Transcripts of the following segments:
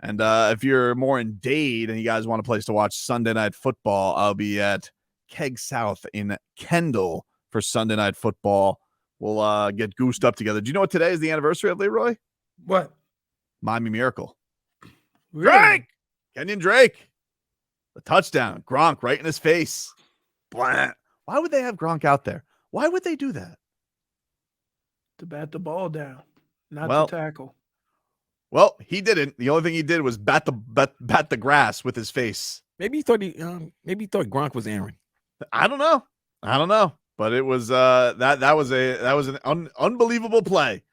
And if you're more in Dade and you guys want a place to watch Sunday Night Football, I'll be at Keg South in Kendall for Sunday Night Football. We'll get goosed up together. Do you know what today is the anniversary of, Leroy? What? Miami Miracle. Really? Drake! Kenyon Drake. The touchdown. Gronk right in his face. Blah. Why would they have Gronk out there? Why would they do that? To bat the ball down, not Well, to tackle. Well, he didn't. The only thing he did was bat the grass with his face. Maybe he thought Gronk was Aaron. I don't know. But it was that was an unbelievable play.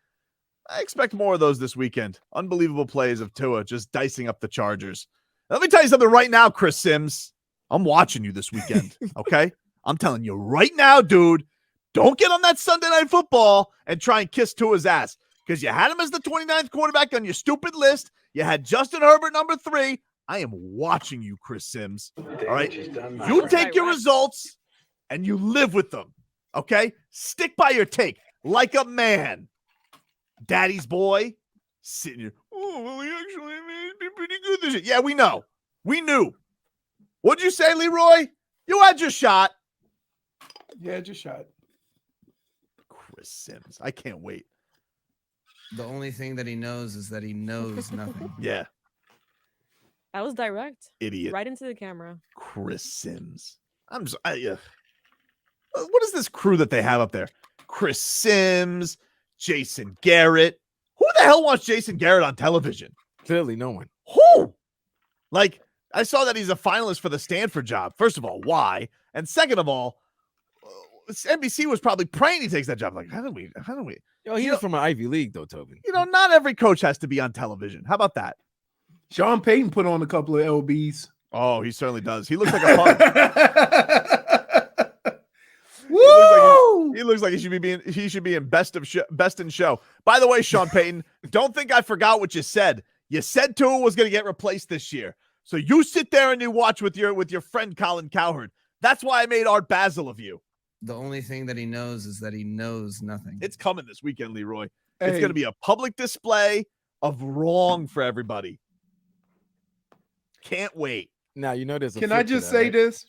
I expect more of those this weekend. Unbelievable plays of Tua just dicing up the Chargers. Let me tell you something right now, Chris Sims. I'm watching you this weekend, okay? I'm telling you right now, dude, don't get on that Sunday Night Football and try and kiss Tua's ass because you had him as the 29th quarterback on your stupid list. You had Justin Herbert number 3. I am watching you, Chris Sims, all right? You take your results and you live with them, okay? Stick by your take like a man. Daddy's boy sitting here. Oh, well, he actually been pretty good this year. Yeah, we know. We knew. What'd you say, Leroy? You had your shot. Yeah, just shot. Chris Sims. I can't wait. The only thing that he knows is that he knows nothing. Yeah. That was direct. Idiot. Right into the camera. Chris Sims. What is this crew that they have up there? Chris Sims, Jason Garrett. Who the hell wants Jason Garrett on television? Clearly, no one. Who? Like, I saw that he's a finalist for the Stanford job. First of all, why? And second of all, NBC was probably praying he takes that job. Like, how do we? Yo, he's from an Ivy League, though, Tobin. Not every coach has to be on television. How about that? Sean Payton put on a couple of LBs. Oh, he certainly does. He looks like a punk. Woo! He looks like he should be in best in show. By the way, Sean Payton, don't think I forgot what you said. You said Tua was going to get replaced this year. So you sit there and you watch with your friend Colin Cowherd. That's why I made Art Basel of you. The only thing that he knows is that he knows nothing. It's coming this weekend, Leroy. Hey. It's going to be a public display of wrong for everybody. Can't wait. Now, you know there's a Can flip I to just that, say right? this?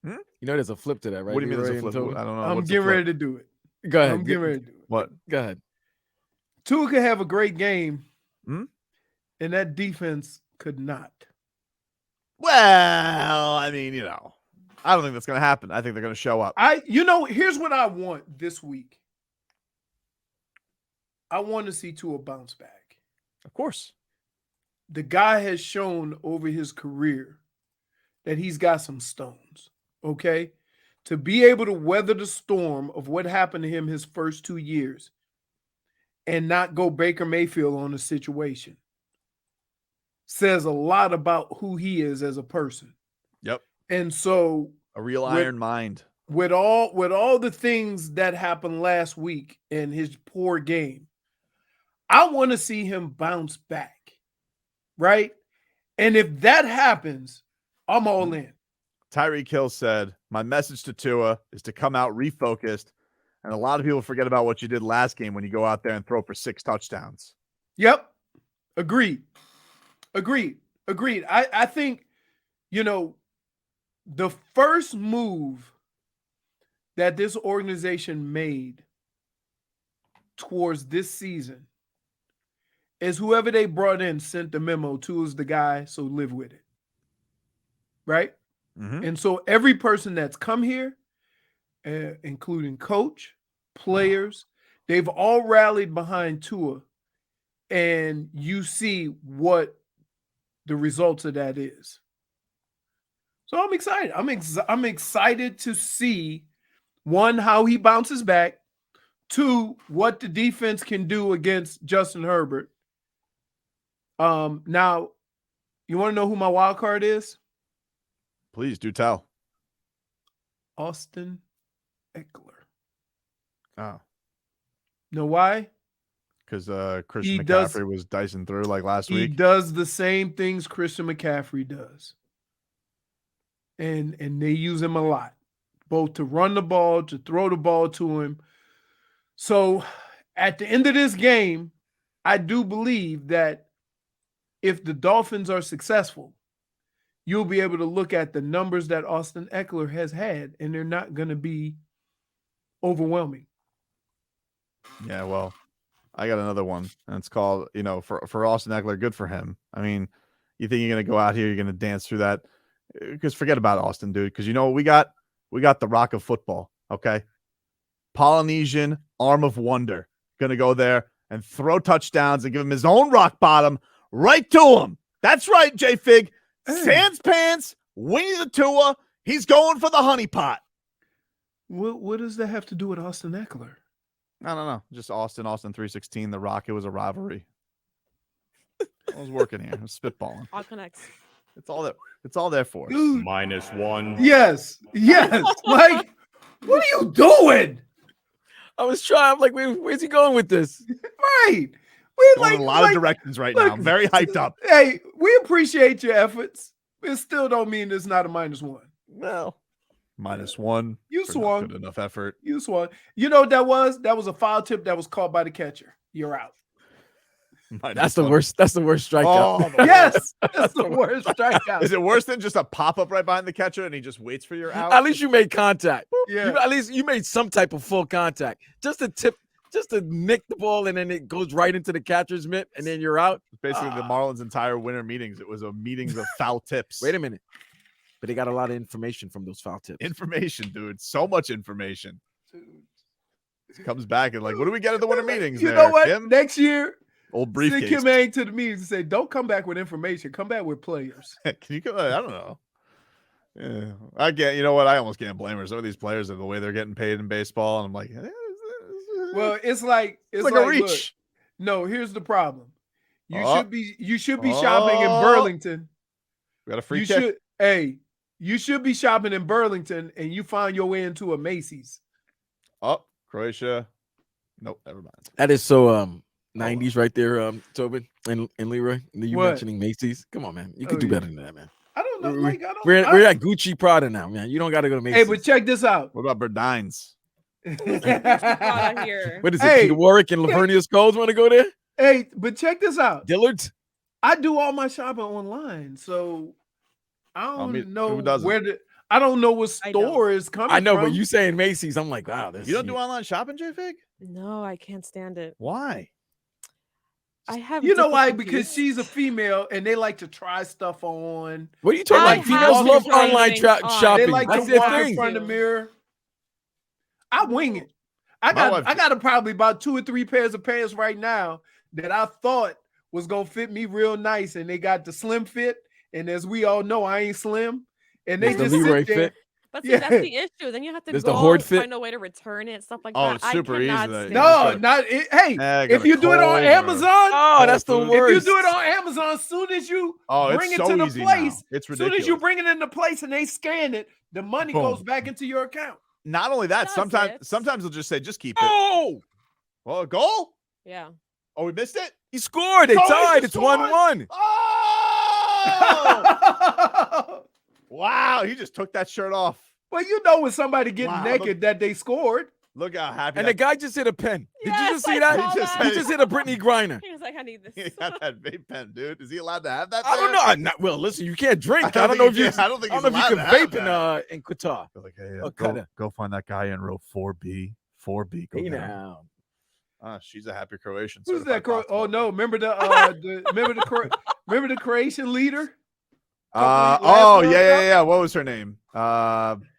You know there's a flip to that, right? What do you mean there's a Leroy and flip? Tobin? I don't know. I'm What's the getting flip? ready to do it. Go ahead. I'm getting ready to do it. What? Go ahead. Tua could have a great game, Hmm? and that defense could not. Well, I mean, I don't think that's going to happen. I think they're going to show up. Here's what I want this week. I want to see Tua bounce back. Of course. The guy has shown over his career that he's got some stones, okay? To be able to weather the storm of what happened to him his first 2 years and not go Baker Mayfield on the situation says a lot about who he is as a person. Yep. And so A real iron mind. with all the things that happened last week in his poor game, I want to see him bounce back, right? And if that happens, I'm all in. Tyreek Hill said, my message to Tua is to come out refocused. And a lot of people forget about what you did last game when you go out there and throw for 6 touchdowns. Yep. Agreed. I think, the first move that this organization made towards this season is whoever they brought in sent the memo to is the guy, so live with it. Right? Mm-hmm. And so every person that's come here, including coach, players, they've all rallied behind Tua, and you see what the results of that is. So I'm excited. I'm excited to see, one, how he bounces back, 2, what the defense can do against Justin Herbert. Now, you want to know who my wild card is? Please do tell. Austin Eckler. Oh, Know why? because Christian He McCaffrey does- was dicing through like last He week. does the same things Christian McCaffrey does. And they use him a lot, both to run the ball, to throw the ball to him. So at the end of this game, I do believe that if the Dolphins are successful, you'll be able to look at the numbers that Austin Eckler has had, and they're not going to be overwhelming. Yeah, well, I got another one, and it's called, for Austin Eckler, good for him. I mean, you think you're going to go out here, you're going to dance through that? Because forget about Austin, dude, because you know what we got? We got the Rock of Football, okay? Polynesian arm of wonder. Going to go there and throw touchdowns and give him his own rock bottom right to him. That's right, J-Fig. Sans pants, Winnie the Tua. He's going for the honey pot. What does that have to do with Austin Eckler? I don't know. Just Austin 316, The Rock. It was a rivalry. I was working here. I was spitballing. All connects. It's all there for us. Dude. -1. Yes. Like, what are you doing? I was trying. I'm like, where's he going with this? Right. We Going in a lot of directions right now. I'm very hyped up. Hey, we appreciate your efforts. It still don't mean it's not a -1. No. -1. You for not swung. Good enough effort. You swung. You know what that was? That was a foul tip that was caught by the catcher. You're out. That's the worst. That's the worst strikeout. Oh, Yes, that's the worst strikeout. Is it worse than just a pop-up right behind the catcher and he just waits for your out? At least you made contact. Yeah. At least you made some type of full contact. Just to nick the ball and then it goes right into the catcher's mitt and then you're out. Basically, the Marlins' entire winter meetings. It was a meetings of foul tips. Wait a minute. But they got a lot of information from those foul tips. Information, dude. So much information. He comes back and like, what do we get at the winter meetings? You there, know what? Kim? Next year, Old send briefcase. Kim Ang to the meetings and say, don't come back with information. Come back with players. Can you go? I don't know. Yeah, I get. You know what? I almost can't blame her. Some of these players are the way they're getting paid in baseball, and I'm like, Well, it's like a reach. look, no, here's the problem. You should be shopping in Burlington. We got a free kick. You should be shopping in Burlington and you find your way into a Macy's. Oh, Croatia. Nope, never mind. That is so 90s right there, Tobin and Leroy. You What? mentioning Macy's. Come on, man. You can Oh, do yeah. better than that, man. I don't know. Like, I don't, We're at Gucci Prada now, man. You don't got to go to Macy's. Hey, but check this out. What about Burdines? Out here. What is it? Hey. Peter Warwick and Lavernius Coles want to go there? Hey, but check this out. Dillard's? I do all my shopping online, so I don't mean, know who doesn't? I don't know what I don't. store is coming I know, from. but you saying Macy's, I'm like, wow. This You don't do online shopping, J-Fig? No, I can't stand it. Why? I have. You know why? difficulties. Because she's a female and they like to try stuff on. What are you talking I about? have Females love to try online things on. shopping. They like That's to their walk in thing. front of the mirror. I wing it. My I wife- got probably about 2 or 3 pairs of pants right now that I thought was gonna fit me real nice, and they got the slim fit. And as we all know, I ain't slim. And they There's the just Leroy sit there. fit. But see, Yeah. that's the issue. Then you have to There's go the Horde fit. find a way to return it, stuff like Oh, that. it's super easy I cannot to- stand No, it. not it. Hey, I if got you a do it on cold or- Amazon, Oh, that's the food. if you worst. do it on Amazon, soon as you Oh, bring it's it so to the easy place, now. It's soon ridiculous. as you bring it in the place and they scan it, the money Boom. goes back into your account. Not only that, Does sometimes it? they'll just say, just keep it. Oh, Well, a goal? Yeah. Oh, we missed it? he scored. They Oh, he tied. just It's 1-1. Oh! Wow, he just took that shirt off. Well, you know when somebody getting Wow, naked that they scored. Look how happy And the that guy just hit a pen. Did you Yes, just see I that? saw He just that. He just hit a Brittany Griner. He was like, I need this. he got that vape pen, dude. Is he allowed to have that? I don't there? know. Well, listen, you can't drink. I I don't know if you. I don't think I he's don't know if you allowed can to vape have in Qatar. They're like, hey, Oh, go, kinda. go find that guy in row 4B. 4B. Go Hey get him. now. She's a happy Croatian. Who's certified that? Oh gospel. no! Remember the remember the Croatian leader? Oh World yeah. Cup? What was her name?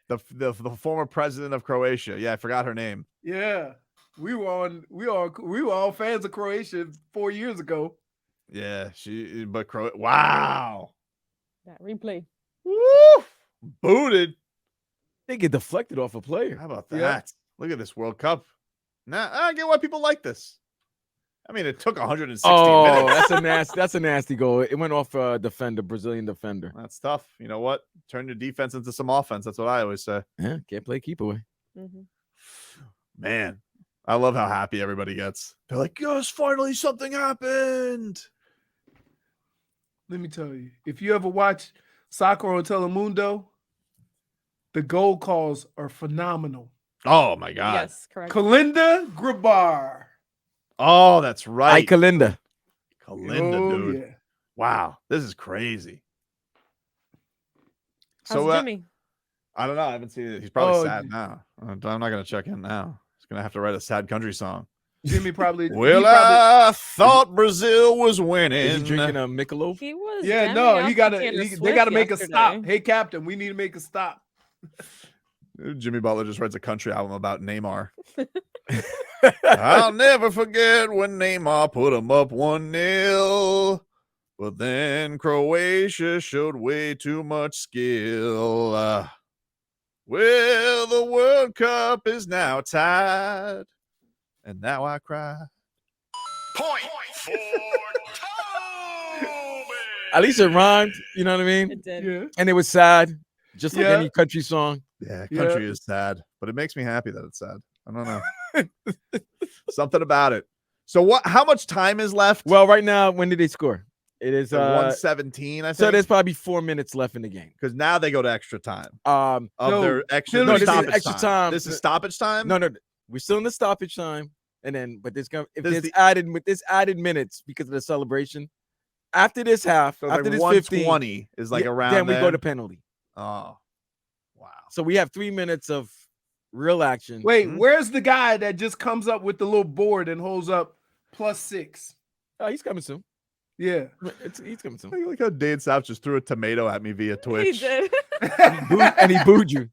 The former president of Croatia. Yeah, I forgot her name. Yeah, we were all fans of Croatia 4 years ago. Yeah, wow. That replay. Woo! Booted. They get deflected off a player. How about that? Yeah. Look at this World Cup. Now I get why people like this. I mean, it took 160 Oh, minutes. that's a nasty goal. It went off a defender, Brazilian defender. That's tough. You know what? Turn your defense into some offense. That's what I always say. Yeah, can't play keep away. Mm-hmm. Man, I love how happy everybody gets. They're like, yes, finally something happened. Let me tell you, if you ever watch Soccer on Telemundo, the goal calls are phenomenal. Oh my God. Yes, correct. Kalinda Grabar. Oh, that's right. Kalinda. Kalinda, Oh, dude. yeah. Wow, this is crazy. How's So Jimmy? I don't know. I haven't seen it. He's probably Oh, sad now. I'm not going to check in now. He's going to have to write a sad country song. Jimmy probably. Well, he probably I thought Brazil was winning. Is he drinking a Michelob? He was. yeah, jamming no, out he to got to. Taylor They Swift got to make a yesterday. stop. Hey, Captain, we need to make a stop. Jimmy Butler just writes a country album about Neymar. I'll never forget when Neymar put him up 1-0. But then Croatia showed way too much skill. Well, the World Cup is now tied. And now I cry. Point for Tobin. At least it rhymed. You know what I mean? It did. Yeah. And it was sad, just like Yeah. any country song. Yeah, Yeah. country is sad, but it makes me happy that it's sad. I don't know. Something about it. So what? How much time is left? Well, right now, when did they score? It is 1:17, I think. so there's probably 4 minutes left in the game. Because now they go to extra time. Um, Of No, their extra, no, their this is stoppage extra time. This is stoppage time. no, we're still in the stoppage time, and then but there's gonna if This there's the- added with this added minutes because of the celebration. After this half, So after like this 120 15, is like yeah, around. then we go there. to penalty. Oh, wow. So we have 3 minutes of real action. Wait, Mhm. where's the guy that just comes up with the little board and holds up +6? Oh, he's coming soon. Yeah. He's coming soon. I like how Dane South just threw a tomato at me via He Twitch. did. And he booed you.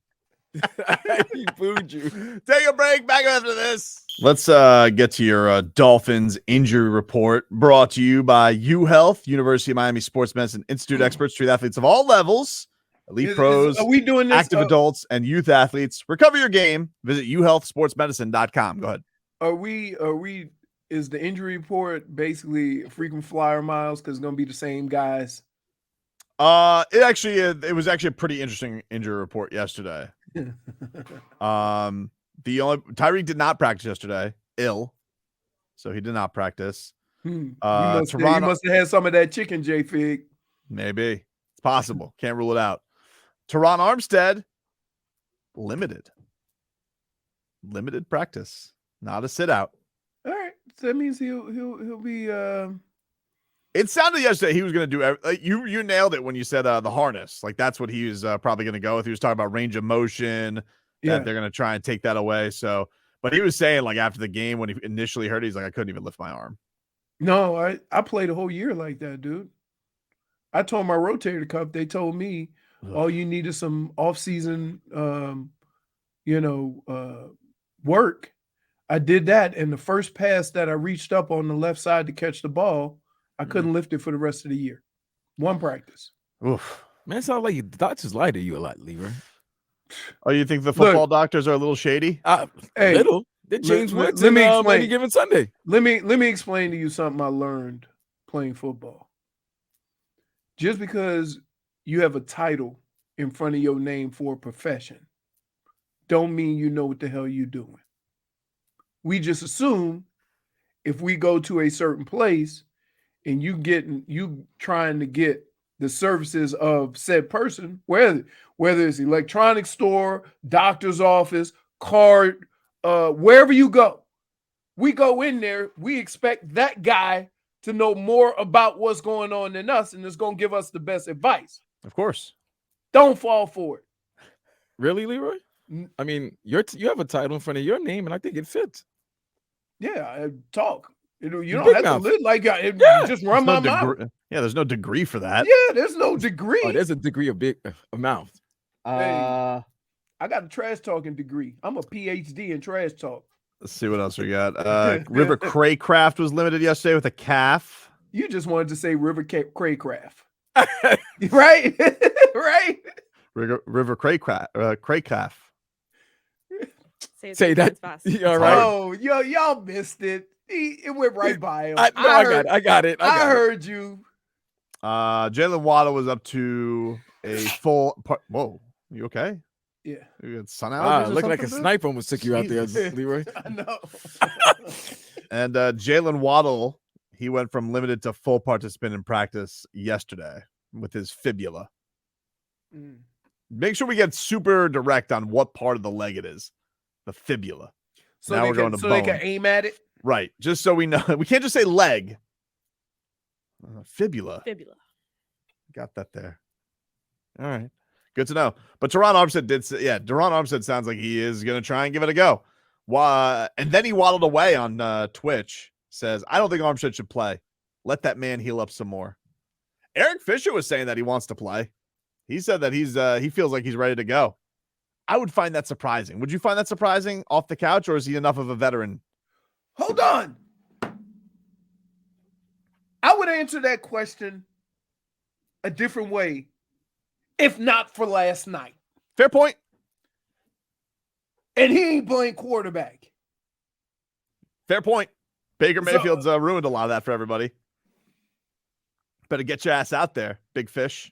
He booed you. Take a break. Back after this. Let's get to your Dolphins injury report, brought to you by UHealth, University of Miami Sports Medicine Institute experts treat athletes of all levels, elite pros, Are we doing this? active adults, and youth athletes. Recover your game. Visit uhealthsportsmedicine.com. Go ahead. Are we? Is the injury report basically frequent flyer miles because it's gonna be the same guys? It was actually a pretty interesting injury report yesterday. The only Tyreek did not practice yesterday, ill, so he did not practice. You Toronto- must have had some of that chicken, J Fig. Maybe it's possible. Can't rule it out. Teron Armstead, limited practice, not a sit out. All right, so that means he'll be. It sounded yesterday he was going to do. You nailed it when you said the harness. Like that's what he was probably going to go with. He was talking about range of motion. Yeah. That they're going to try and take that away. So, but he was saying like after the game when he initially heard it, he's like, I couldn't even lift my arm. No, I played a whole year like that, dude. I tore my rotator cuff. They told me all you needed some off-season, work. I did that, and the first pass that I reached up on the left side to catch the ball, I couldn't lift it for the rest of the year. One practice. Oof. Man, it sounds like your doctors lie to you a lot, Leroy. Oh, you think the football Look. doctors are a little shady? Hey, Little. They change let words me on explain. any given Sunday. Let me explain to you something I learned playing football. Just because you have a title in front of your name for a profession, don't mean you know what the hell you're doing. We just assume if we go to a certain place and you trying to get the services of said person, whether it's electronics store, doctor's office, card, wherever you go, we go in there, we expect that guy to know more about what's going on than us, and it's going to give us the best advice. Of course. Don't fall for it. Really, Leroy? I mean, you have a title in front of your name, and I think it fits. Yeah, talk. You You don't big have mouth. to live like Yeah. just run my mouth. Yeah, there's no degree for that. Yeah, there's no degree. Oh, there's a degree of big mouth. I got a trash talking degree. I'm a PhD in trash talk. Let's see what else we got. River Craycraft was limited yesterday with a calf. You just wanted to say River Craycraft. Right? Right? River Craycraft. Say that. fast. Yeah, all right. Oh, y'all missed it. It went right by him. I got it. I heard you. Jalen Waddle was up to a full part. Whoa, you okay? Yeah, You got sun Wow, allergies or looking like a something, dude? sniper almost took you out there, Jesus. Leroy. I know. And Jalen Waddle, he went from limited to full participant in practice yesterday with his fibula. Mm. Make sure we get super direct on what part of the leg it is. The fibula. So Now they we're going to they can bone. aim at it. Right. Just so we know. We can't just say leg. Fibula. Fibula. Got that there. All right. Good to know. But Teron Armstead did say, Teron Armstead sounds like he is going to try and give it a go. And then he waddled away on Twitch, says, I don't think Armstead should play. Let that man heal up some more. Eric Fisher was saying that he wants to play. He said that he feels like he's ready to go. I would find that surprising. Would you find that surprising off the couch, or is he enough of a veteran? Hold on. I would answer that question a different way if not for last night. Fair point. And he ain't playing quarterback. Fair point. Baker Mayfield's ruined a lot of that for everybody. Better get your ass out there, big fish.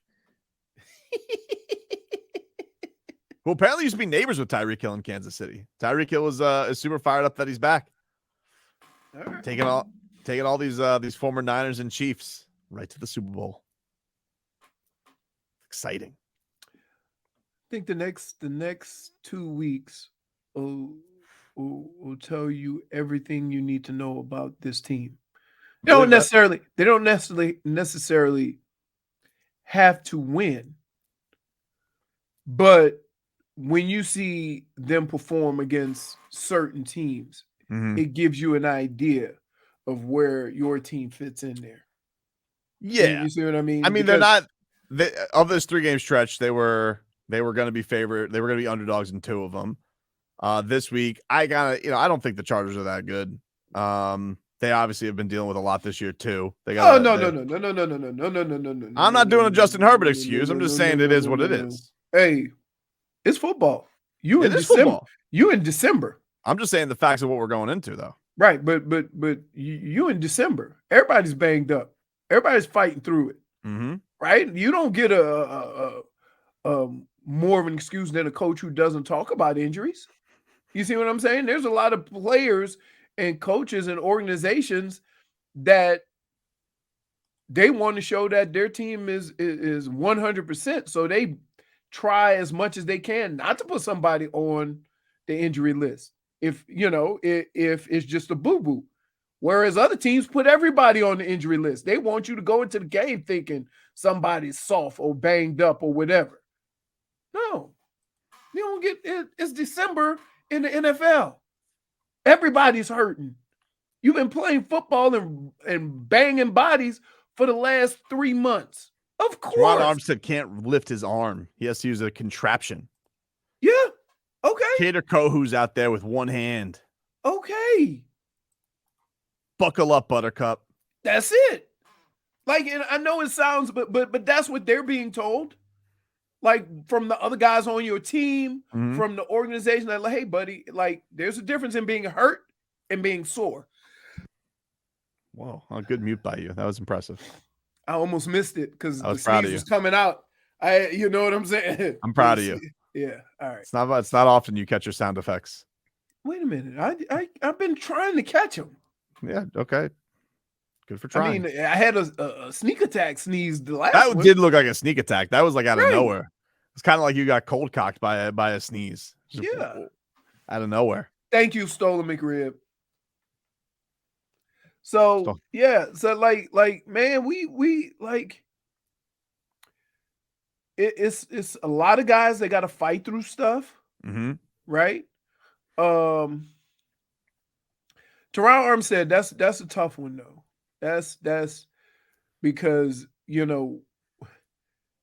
Well, apparently he used to be neighbors with Tyreek Hill in Kansas City. Tyreek Hill is super fired up that he's back. All right. Taking all these former Niners and Chiefs right to the Super Bowl. Exciting. I think the next 2 weeks will tell you everything you need to know about this team. They don't necessarily have to win, but when you see them perform against certain teams, it gives you an idea of where your team fits in there. Yeah, You see what I mean? I mean, of this 3-game stretch, they were going to be favored. They were going to be underdogs in 2 of them. This week, I don't think the Chargers are that good. They obviously have been dealing with a lot this year too. No. I'm not doing a Justin Herbert excuse. I'm just saying it is what it is. Hey, it's football. You It in is December. football. You in December. I'm just saying the facts of what we're going into, though. Right, but you in December. Everybody's banged up. Everybody's fighting through it. Mm-hmm. Right? You don't get a more of an excuse than a coach who doesn't talk about injuries. You see what I'm saying? There's a lot of players and coaches and organizations that they want to show that their team is 100%. So they try as much as they can not to put somebody on the injury list. If it's just a boo-boo. Whereas other teams put everybody on the injury list. They want you to go into the game thinking somebody's soft or banged up or whatever. No. You don't get it. It's December in the NFL. Everybody's hurting. You've been playing football and banging bodies for the last 3 months. Of course. Ron Armstead can't lift his arm. He has to use a contraption. Yeah. Okay. Kader Kohu's out there with one hand. Okay. Buckle up, Buttercup. That's it. Like, and I know it sounds, but that's what they're being told. Like from the other guys on your team, from the organization, that like, hey, buddy, like there's a difference in being hurt and being sore. Whoa, a good mute by you. That was impressive. I almost missed it because the proud of sneeze you. was coming out. You know what I'm saying? I'm proud of you. Yeah. All right. It's not often you catch your sound effects. Wait a minute. I've been trying to catch them. Yeah. Okay. Good for trying. I mean, I had a sneak attack sneeze the last That one. did look like a sneak attack. That was like out of Right. nowhere. It's kind of like you got cold cocked by a sneeze. Just Yeah. out of nowhere. Thank you, Stolen McRib. So yeah, so like man, we like it's a lot of guys that got to fight through stuff, right? Teron Armstead, that's a tough one though. That's because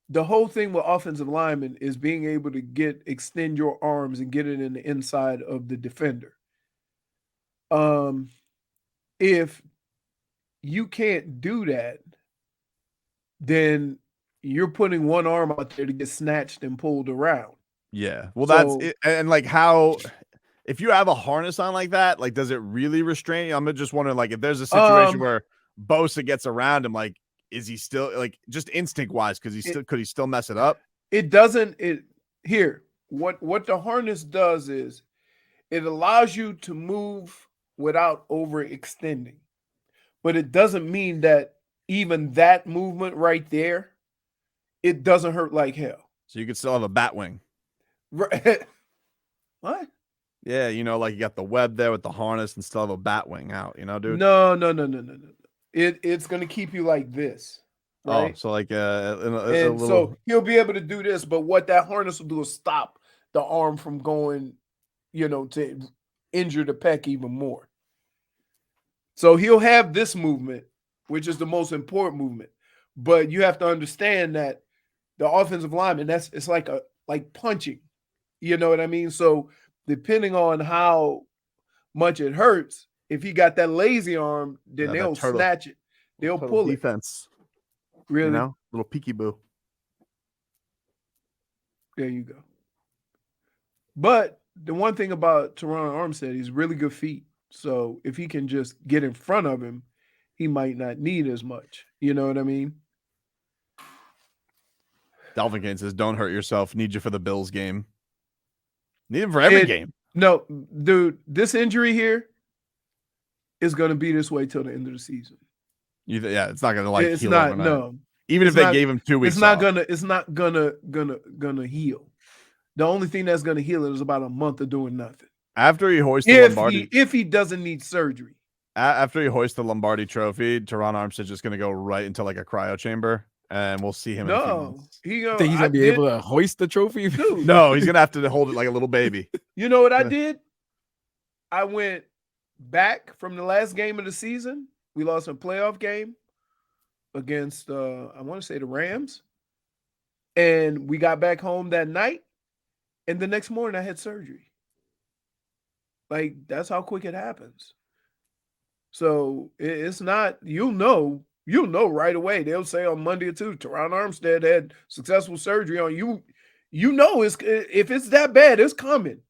the whole thing with offensive linemen is being able to extend your arms and get it in the inside of the defender. If you can't do that, then you're putting one arm out there to get snatched and pulled around. Yeah. Well, that's it. And like how, if you have a harness on like that, like, does it really restrain you? I'm just wondering, like, if there's a situation where Bosa gets around him, like, is he still, like, just instinct wise, could he still mess it up? It doesn't. What the harness does is it allows you to move without overextending, but it doesn't mean that even that movement right there, it doesn't hurt like hell. So you could still have a bat wing. Right. What? Yeah, like you got the web there with the harness and still have a bat wing out, dude. No. It's going to keep you like this, right? Oh, so like a And little. so he'll be able to do this, but what that harness will do is stop the arm from going, to injure the pec even more. So he'll have this movement, which is the most important movement. But you have to understand that the offensive lineman, it's like punching. You know what I mean? So depending on how much it hurts, if he got that lazy arm, then Yeah, that they'll turtle- snatch it. They'll total pull it. defense. Really? Little peekaboo. There you go. But the one thing about Teron Armstead, he's really good feet. So if he can just get in front of him, he might not need as much. You know what I mean? Dalvin Kane says, "Don't hurt yourself. Need you for the Bills game. Need him for every game." No, dude, this injury here is going to be this way till the end of the season. Yeah, it's not gonna like It's heal not. overnight. No, Even if it's they not- gave him 2 weeks, it's not off. gonna heal. The only thing that's gonna heal it is about a month of doing nothing. After he hoists the If Lombardi, he doesn't need surgery. after he hoists the Lombardi Trophy, Teron Armstead's just gonna go right into like a cryo chamber, and we'll see him. In a few No, months. he Think he's gonna be able to hoist the trophy? Dude, No, he's gonna have to hold it like a little baby. you know what I did? I went back from the last game of the season. We lost a playoff game against I want to say the Rams. And we got back home that night. And the next morning I had surgery. Like, that's how quick it happens. So it's not, you'll know right away. They'll say on Monday or Tuesday, Teron Armstead had successful surgery on you. You know, if it's that bad, it's coming.